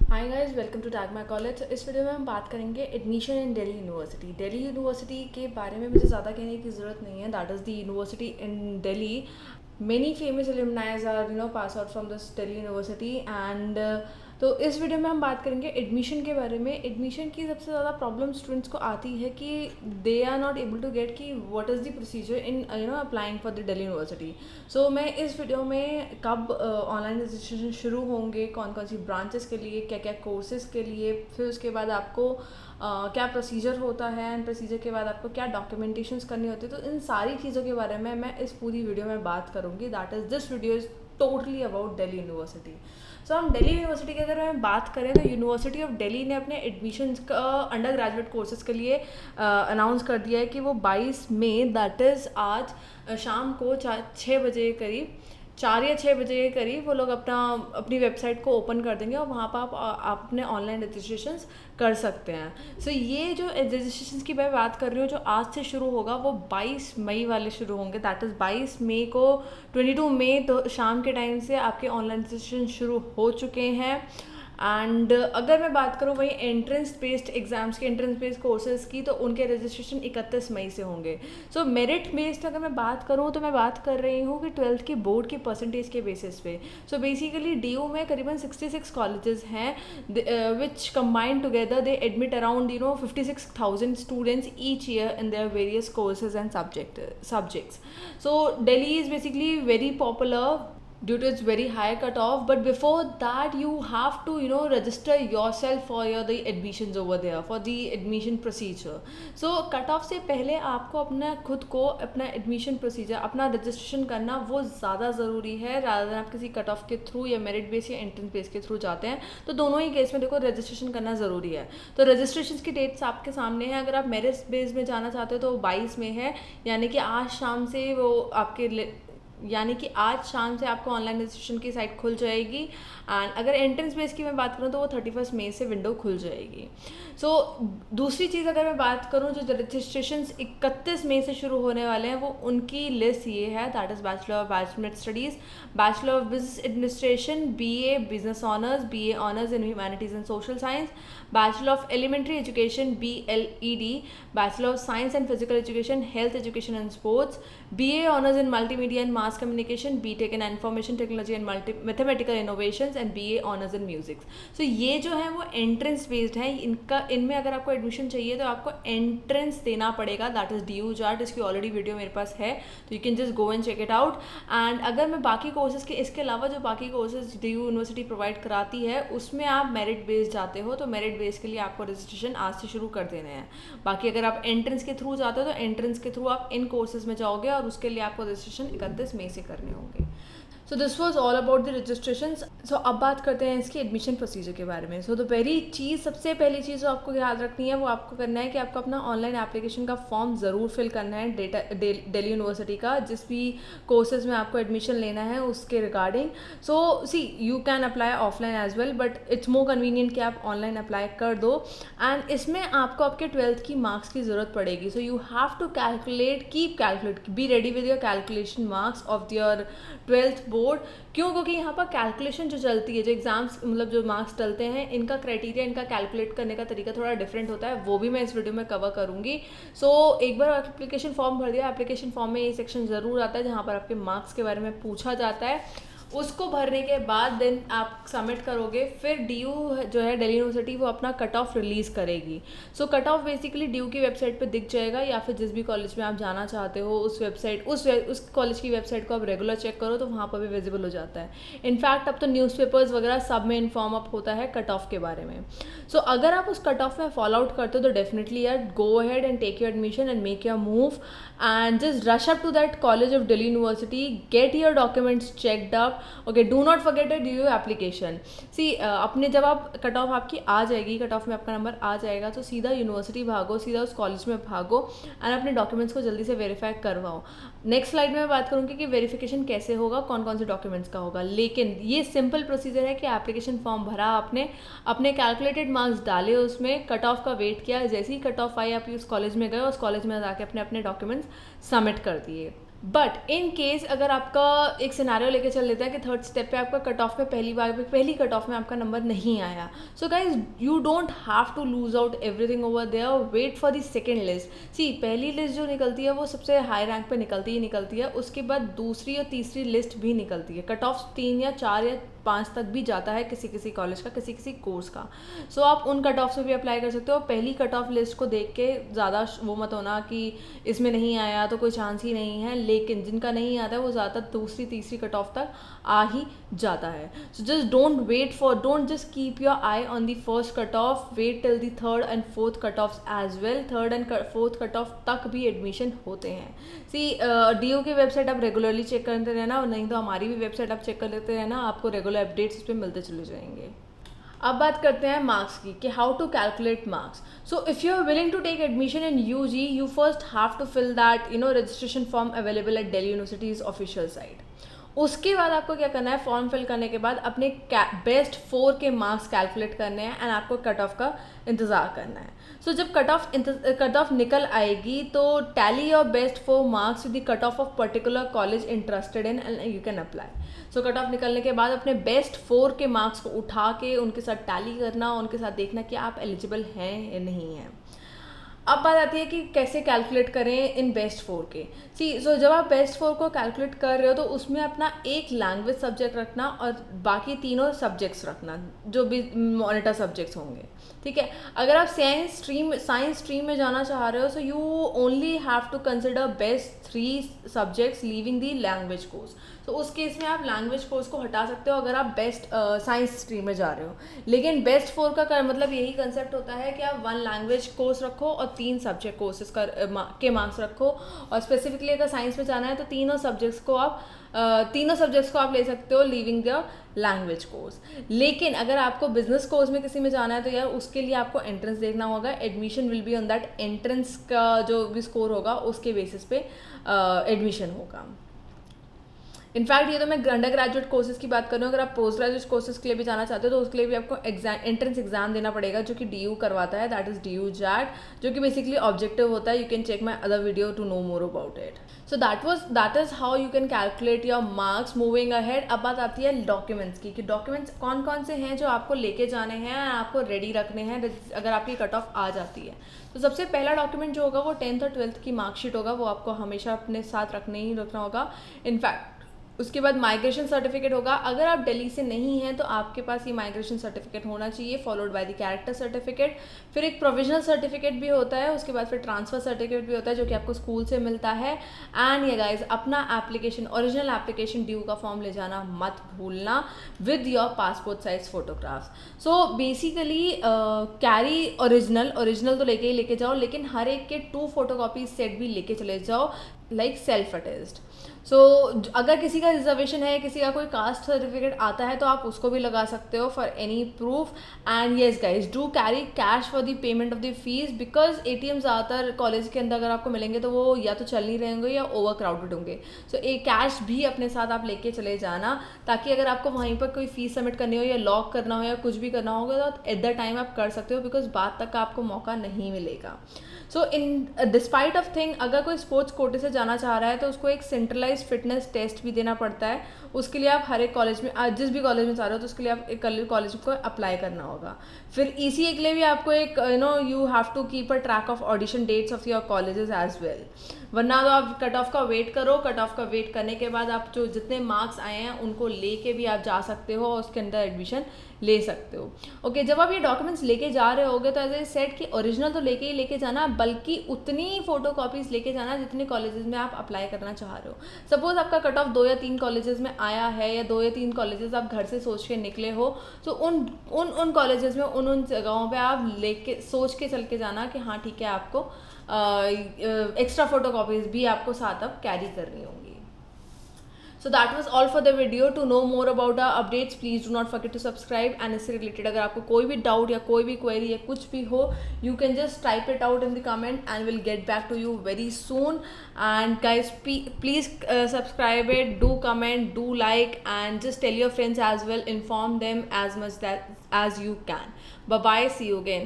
Hi guys, welcome to tag my college. इस video में हम बात करेंगे admission in Delhi university. Delhi university के बारे में मुझे ज़्यादा कहने की ज़रूरत नहीं है। That is the university in Delhi. Many famous alumni are pass out from this Delhi University and तो इस वीडियो में हम बात करेंगे एडमिशन के बारे में. एडमिशन की सबसे ज़्यादा प्रॉब्लम स्टूडेंट्स को आती है कि they are not able to get कि what is the procedure in applying for the Delhi university. So मैं इस वीडियो में कब ऑनलाइन रजिस्ट्रेशन शुरू होंगे, कौन कौन सी ब्रांचेस के लिए, क्या क्या कोर्सेज़ के लिए, फिर उसके बाद आपको क्या प्रोसीजर होता है एंड प्रोसीजर के बाद आपको क्या डॉक्यूमेंटेशंस करनी होती है, तो इन सारी चीज़ों के बारे में मैं इस पूरी वीडियो में बात करूँगी. That is this video is totally about Delhi university. So हम दिल्ली यूनिवर्सिटी की अगर हम बात करें तो यूनिवर्सिटी ऑफ दिल्ली ने अपने एडमिशन का अंडर ग्रेजुएट कोर्सेज़ के लिए अनाउंस कर दिया है कि वो 22 मई दैट इज़ आज शाम को 6 बजे के करीब 4 या 6 बजे के करीब वो लोग अपनी वेबसाइट को ओपन कर देंगे और वहाँ पर आप अपने ऑनलाइन रजिस्ट्रेशंस कर सकते हैं. सो ये जो रजिस्ट्रेशन की मैं बात कर रही हूँ जो आज से शुरू होगा वो 22 मई वाले शुरू होंगे. दैट इज़ 22 मई को 22 मई तो शाम के टाइम से आपके ऑनलाइन रजिस्ट्रेशन शुरू हो चुके हैं. एंड अगर मैं बात करूँ वही एंट्रेंस बेस्ड एग्ज़ाम्स के एंट्रेंस बेस्ड कोर्सेज़ की तो उनके रजिस्ट्रेशन 31 मई से होंगे. सो मेरिट बेस्ड अगर मैं बात करूँ तो मैं बात कर रही हूँ कि 12th की बोर्ड के परसेंटेज के बेसिस पे. सो बेसिकली DU में करीबन 66 कॉलेजेस हैं which combined together they admit around 56,000 students each year in their various courses and subjects. So Delhi is basically very popular due to its very high cutoff, but before that you have to register yourself for the admissions over there for the admission procedure. So cutoff से पहले आपको अपना खुद को अपना admission procedure अपना registration करना वो ज़्यादा ज़रूरी है rather than आप किसी cutoff के थ्रू या merit base या entrance base के थ्रू जाते हैं. तो दोनों ही केस में देखो रजिस्ट्रेशन करना ज़रूरी है. तो रजिस्ट्रेशन की डेट्स आपके सामने हैं. अगर आप मेरिट बेस में जाना चाहते हो तो 22 में है, यानी कि आज शाम से वो आपके यानी कि आज शाम से आपको ऑनलाइन रजिस्ट्रेशन की साइट खुल जाएगी. एंड अगर एंट्रेंस बेस की मैं बात करूँ तो वो 31 मई से विंडो खुल जाएगी. सो दूसरी चीज़ अगर मैं बात करूँ जो रजिस्ट्रेशन 31 मई से शुरू होने वाले हैं वो उनकी लिस्ट ये है. That is bachelor of management studies, bachelor of business administration, BA business honours, BA honours in humanities and social science, bachelor of elementary education BLED, bachelor of science and physical education, health education and sports, BA honours in multimedia and mass communication, BTech in information technology and mathematical innovations and BA honours in music. So ये जो है वो entrance based है. इनमें अगर आपको admission चाहिए तो आपको एंट्रेंस देना पड़ेगा. That is DU chart. इसकी ऑलरेडी वीडियो मेरे पास है तो you can just go and check it out. And अगर मैं बाकी कोर्सेज के इसके अलावा जो बाकी कोर्सेज DU यूनिवर्सिटी प्रोवाइड कराती है उसमें आप मेरिट बेस्ड जाते हो तो मेरिट बेस के लिए आपको रजिस्ट्रेशन आज से शुरू कर देने हैं. बाकी अगर आप एंट्रेंस के थ्रू जाते हो तो एंट्रेंस के थ्रू आप इन कोर्सेज में जाओगे और उसके लिए आपको रजिस्ट्रेशन 31 मई से करने होंगे. So this was all about the registration. So अब बात करते हैं इसकी एडमिशन प्रोसीजर के बारे में. सो द सबसे पहली चीज़ जो आपको याद रखनी है वो आपको करना है कि आपको अपना ऑनलाइन एप्लीकेशन का फॉर्म ज़रूर फिल करना है दिल्ली यूनिवर्सिटी का जिस भी कोर्सेज में आपको एडमिशन लेना है उसके regarding. So see you can apply offline as well but it's more convenient कि आप ऑनलाइन अप्लाई कर दो. एंड इसमें आपको आपके 12th की मार्क्स की ज़रूरत पड़ेगी. So you have to calculate be ready with your calculation marks of your 12th board. क्यों? क्योंकि यहाँ पर कैलकुलेशन जो चलती है, जो एग्जाम्स मतलब जो मार्क्स डलते हैं, इनका क्राइटेरिया, इनका कैलकुलेट करने का तरीका थोड़ा डिफरेंट होता है. वो भी मैं इस वीडियो में कवर करूँगी. सो एक बार एप्लीकेशन फॉर्म भर दिया, एप्लीकेशन फॉर्म में ये सेक्शन ज़रूर आता है जहाँ पर आपके मार्क्स के बारे में पूछा जाता है. उसको भरने के बाद देन आप सबमिट करोगे. फिर DU जो है दिल्ली यूनिवर्सिटी वो अपना कट ऑफ रिलीज़ करेगी. सो कट ऑफ बेसिकली DU की वेबसाइट पे दिख जाएगा या फिर जिस भी कॉलेज में आप जाना चाहते हो उस वेबसाइट उस कॉलेज की वेबसाइट को आप रेगुलर चेक करो तो वहाँ पर भी विजिबल हो जाता है. इनफैक्ट अब तो न्यूज़पेपर्स वगैरह सब में इन्फॉर्म अप होता है कट ऑफ के बारे में. सो अगर आप उस कट ऑफ में फॉलो आउट करते हो तो डेफिनेटली यार go ahead and take your admission and make your move and just rush up to that college of Delhi university. Get your documents checked up. Okay, do not forget a DU application. See अपने जब आप cut of आपकी आ जाएगी, cut off में आपका number आ जाएगा तो सीधा यूनिवर्सिटी भागो, सीधा उस कॉलेज में भागो एंड अपने डॉक्यूमेंट्स को जल्दी से वेरीफाई करवाओ. नेक्स्ट स्लाइड में मैं बात करूँगी कि वेरिफिकेशन कैसे होगा, कौन कौन से डॉक्यूमेंट्स का होगा. लेकिन ये सिंपल प्रोसीजर है कि एप्लीकेशन फॉर्म भरा आपने, अपने कैलकुलेटेड मार्क्स डाले, उसमें कट ऑफ का वेट किया, जैसे ही कट ऑफ आई आप उस कॉलेज में गए, उस कॉलेज में जाके अपने अपने डॉक्यूमेंट्स सबमिट कर दिए. बट इन केस अगर आपका एक सिनारियो लेके चल लेता है कि थर्ड स्टेप पे आपका कट ऑफ में पहली कट ऑफ में आपका नंबर नहीं आया, so guys you don't have to lose out everything over there, wait for the second list. See पहली लिस्ट जो निकलती है वो सबसे हाई रैंक पे निकलती है, उसके बाद दूसरी और तीसरी लिस्ट भी निकलती है। कट ऑफ 3 या 4 या 5 तक भी जाता है किसी किसी कॉलेज का, किसी किसी कोर्स का। सो आप उन कट ऑफ से भी अप्लाई कर सकते हो। पहली कट ऑफ लिस्ट को देख के ज़्यादा वो मत होना कि इसमें नहीं आया तो कोई चांस ही नहीं है, लेकिन जिनका नहीं आता है वो ज़्यादातर दूसरी तीसरी कट ऑफ तक आ ही जाता है। So just don't just keep your eye on the first cut off, wait till the third and fourth cut off as well. Third and fourth cut off तक भी एडमिशन होते हैं। सी DU की website आप regularly check करते रहना, और नहीं तो हमारी भी वेबसाइट आप चेक कर लेते रहना, आपको रेगुलर अपडेट्स इस पर मिलते चले जाएंगे। अब बात करते हैं मार्क्स की कि how to calculate marks. So if you are willing to take admission in UG, you first have to fill that registration form available at Delhi university's official site. उसके बाद आपको क्या करना है, फॉर्म फिल करने के बाद अपने बेस्ट 4 के मार्क्स कैलकुलेट करने हैं एंड आपको कट ऑफ का इंतज़ार करना है। सो जब कट ऑफ निकल आएगी तो tally your best 4 marks to the cut off particular college interested in and you can apply. So cut off निकलने के बाद अपने बेस्ट 4 के मार्क्स को उठा के उनके साथ टैली करना, उनके साथ देखना कि आप एलिजिबल हैं या नहीं हैं। अब बात आती है कि कैसे कैलकुलेट करें इन बेस्ट 4 के। सो जब आप बेस्ट 4 को कैलकुलेट कर रहे हो तो उसमें अपना एक लैंग्वेज सब्जेक्ट रखना और बाकी तीनों सब्जेक्ट्स रखना जो भी मॉनिटर सब्जेक्ट्स होंगे, ठीक है। अगर आप साइंस स्ट्रीम में जाना चाह रहे हो, so you only have to consider best 3 subjects leaving the language course. तो उस केस में आप लैंग्वेज कोर्स को हटा सकते हो अगर आप बेस्ट साइंस स्ट्रीम में जा रहे हो। लेकिन बेस्ट 4 का मतलब यही कंसेप्ट होता है कि आप 1 लैंग्वेज कोर्स रखो और 3 सब्जेक्ट कोर्सेज के मार्क्स रखो। और स्पेसिफिकली अगर साइंस में जाना है तो तीनों सब्जेक्ट्स को आप ले सकते हो लीविंग द लैंग्वेज कोर्स। लेकिन अगर आपको बिजनेस कोर्स में किसी में जाना है तो यार उसके लिए आपको एंट्रेंस देखना होगा। Admission will be on that entrance का जो भी स्कोर होगा उसके बेसिस पे एडमिशन होगा। इनफैक्ट ये तो मैं अंडर ग्रेजुएट कोर्सेज की बात कर रही हूँ। अगर आप पोस्ट ग्रेजुएट कोर्सेज के लिए भी जाना चाहते हो तो उसके लिए भी आपको एंट्रेंस एग्जाम देना पड़ेगा जो कि DU करवाता है, दैट इज DU JAT, जो कि बेसिकली ऑब्जेक्टिव होता है। You can check my other video to know more about it. So that is how you can calculate your marks. Moving ahead, अब बात आती है डॉक्यूमेंट्स की कि डॉक्यूमेंट्स कौन कौन से हैं जो आपको लेके जाने हैं, आपको रेडी रखने हैं अगर आपकी कट ऑफ आ जाती है। तो सबसे पहला डॉक्यूमेंट जो होगा वो 10th और 12th की मार्कशीट होगा, वो आपको हमेशा अपने साथ रखना होगा। इनफैक्ट उसके बाद माइग्रेशन सर्टिफिकेट होगा। अगर आप दिल्ली से नहीं हैं तो आपके पास ये माइग्रेशन सर्टिफिकेट होना चाहिए, followed by the character certificate. फिर एक प्रोविजनल सर्टिफिकेट भी होता है, उसके बाद फिर ट्रांसफ़र सर्टिफिकेट भी होता है जो कि आपको स्कूल से मिलता है। एंड ये गाइज अपना ओरिजिनल एप्लीकेशन DU का फॉर्म ले जाना मत भूलना with your passport size photographs. So basically carry original तो लेके जाओ, लेकिन हर एक के 2 फोटोकॉपीज सेट भी लेके चले जाओ, लाइक सेल्फ अटेस्ड। सो अगर किसी का रिजर्वेशन है, किसी का कोई कास्ट सर्टिफिकेट आता है तो आप उसको भी लगा सकते हो for any proof. And yes guys, do carry cash for the payment of the fees, because ATM ज़्यादातर कॉलेज के अंदर अगर आपको मिलेंगे तो वो या तो चल नहीं रहे होंगे या ओवर क्राउडेड होंगे। सो एक कैश भी अपने साथ आप लेके चले जाना, ताकि अगर आपको वहीं पर कोई फीस सबमिट करनी हो या लॉक करना हो या कुछ भी करना होगा तो एट द टाइम आप कर सकते हो, बिकॉज बाद तक का आपको मौका नहीं मिलेगा। सो इन डिस्पाइट ऑफ थिंग, अगर कोई स्पोर्ट्स कोटे से जाना चाह रहा है तो उसको एक सेंट्रलाइज फिटनेस टेस्ट भी देना पड़ता है। उसके लिए आप हर एक कॉलेज में, जिस भी कॉलेज में चाह रहे हो तो उसके लिए आप एक कॉलेज को अप्लाई करना होगा। फिर ECA के लिए भी आपको एक you have to keep a track of audition dates of your colleges as well. वरना तो आप कट ऑफ का वेट करो, कट ऑफ का वेट करने के बाद आप जो जितने मार्क्स आए हैं उनको लेके भी आप जा सकते हो और उसके अंदर एडमिशन ले सकते हो। ओके, जब आप ये डॉक्यूमेंट्स लेके जा रहे होगे तो एज ए सेट कि ओरिजिनल तो लेके जाना, बल्कि उतनी फोटो कॉपीज लेके जाना जितने कॉलेजेस में आप अप्लाई करना चाह रहे हो। सपोज आपका कट ऑफ 2 या 3 कॉलेजेस में आया है, या 2 या 3 कॉलेजेस आप घर से सोच के निकले हो, तो उन कॉलेजेस में उन जगहों पे आप लेके सोच के चल के जाना कि हाँ ठीक है, आपको एक्स्ट्रा फोटो कॉपीज भी आपको साथ अब कैरी करनी होंगी। So that was all for the video. To know more about our updates, please do not forget to subscribe. And इससे related अगर आपको कोई भी doubt या कोई भी query या कुछ भी हो, you can just type it out in the comment and we'll get back to you very soon. And guys, please subscribe it, do comment, do like, and just tell your friends as well. Inform them as much as you can. Bye bye. See you again.